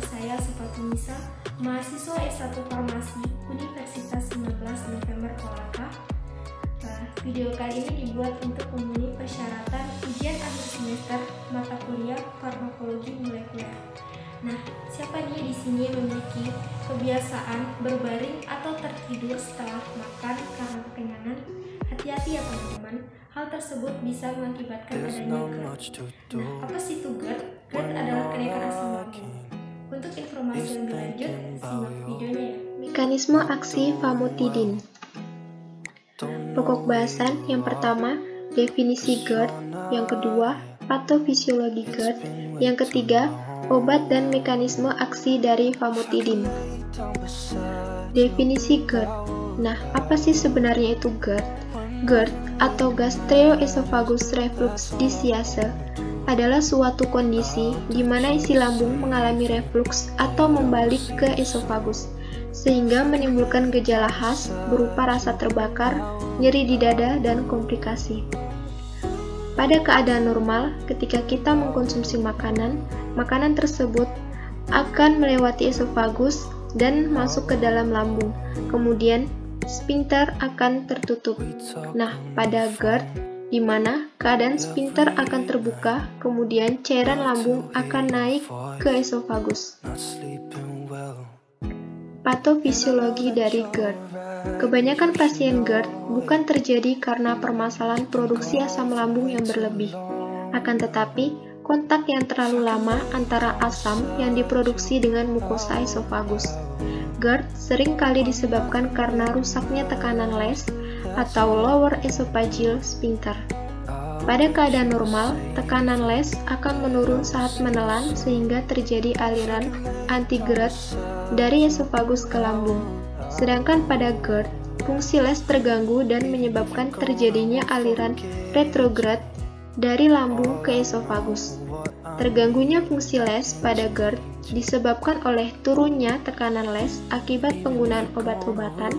saya Sufatunisa, mahasiswa S1 Farmasi Universitas 19 November Kolaka. Video kali ini dibuat untuk memenuhi persyaratan ujian akhir semester mata kuliah farmakologi molekuler. Nah, siapa nih di sini yang memiliki kebiasaan berbaring atau tertidur setelah makan karena kekenyangan? Hati-hati ya teman-teman, hal tersebut bisa mengakibatkan adanya GERD. Nah, apa sih itu GERD? GERD adalah kenaikan asam lambung. Untuk informasi lebih lanjut, simak videonya ya. Mekanisme aksi famotidin. Pokok bahasan yang pertama, definisi GERD, yang kedua, patofisiologi GERD, yang ketiga, obat dan mekanisme aksi dari famotidin. Definisi GERD. Nah, apa sih sebenarnya itu GERD? GERD atau gastroesophagus reflux disease adalah suatu kondisi di mana isi lambung mengalami reflux atau membalik ke esofagus, sehingga menimbulkan gejala khas berupa rasa terbakar, nyeri di dada, dan komplikasi. Pada keadaan normal, ketika kita mengkonsumsi makanan, makanan tersebut akan melewati esofagus dan masuk ke dalam lambung. Kemudian, sphincter akan tertutup. Nah, pada GERD, di mana keadaan sphincter akan terbuka, kemudian cairan lambung akan naik ke esofagus. Patofisiologi dari GERD. Kebanyakan pasien GERD bukan terjadi karena permasalahan produksi asam lambung yang berlebih. Akan tetapi, kontak yang terlalu lama antara asam yang diproduksi dengan mukosa esofagus. GERD sering kali disebabkan karena rusaknya tekanan les atau lower esophageal sphincter. Pada keadaan normal, tekanan les akan menurun saat menelan sehingga terjadi aliran anti-GERD dari esofagus ke lambung. Sedangkan pada GERD, fungsi les terganggu dan menyebabkan terjadinya aliran retrograd dari lambung ke esofagus. Terganggunya fungsi les pada GERD disebabkan oleh turunnya tekanan les akibat penggunaan obat-obatan,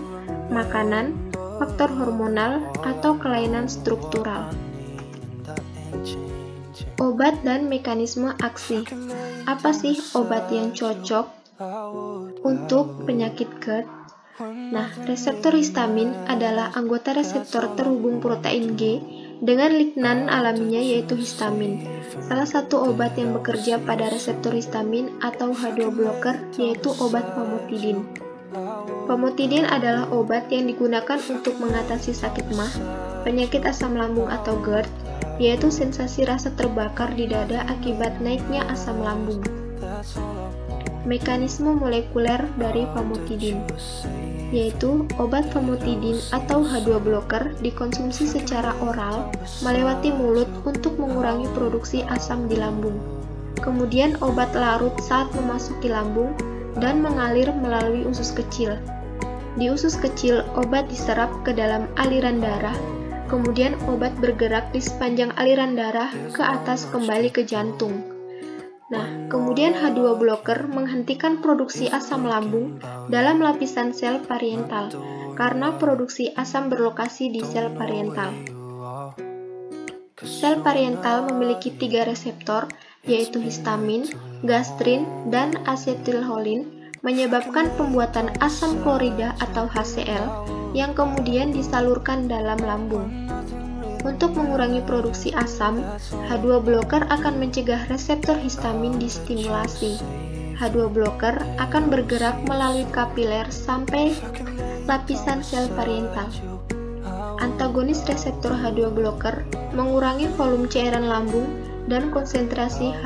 makanan, faktor hormonal, atau kelainan struktural. Obat dan mekanisme aksi. Apa sih obat yang cocok untuk penyakit GERD? Nah, reseptor histamin adalah anggota reseptor terhubung protein G dengan lignan alaminya yaitu histamin. Salah satu obat yang bekerja pada reseptor histamin atau H2 blocker yaitu obat famotidin. Famotidin adalah obat yang digunakan untuk mengatasi sakit MAH, penyakit asam lambung atau GERD, yaitu sensasi rasa terbakar di dada akibat naiknya asam lambung. Mekanisme molekuler dari famotidin, yaitu obat famotidin atau H2 blocker dikonsumsi secara oral melewati mulut untuk mengurangi produksi asam di lambung. Kemudian obat larut saat memasuki lambung dan mengalir melalui usus kecil. Di usus kecil, obat diserap ke dalam aliran darah, kemudian obat bergerak di sepanjang aliran darah ke atas kembali ke jantung. Nah, kemudian H2 blocker menghentikan produksi asam lambung dalam lapisan sel pariental karena produksi asam berlokasi di sel pariental. Sel pariental memiliki 3 reseptor, yaitu histamin, gastrin, dan asetilholin, menyebabkan pembuatan asam klorida atau HCl yang kemudian disalurkan dalam lambung. Untuk mengurangi produksi asam, H2 blocker akan mencegah reseptor histamin distimulasi. H2 blocker akan bergerak melalui kapiler sampai lapisan sel pariental. Antagonis reseptor H2 blocker mengurangi volume cairan lambung dan konsentrasi H+.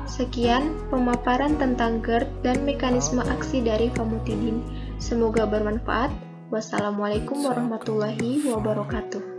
Sekian pemaparan tentang GERD dan mekanisme aksi dari famotidin. Semoga bermanfaat. Wassalamualaikum warahmatullahi wabarakatuh.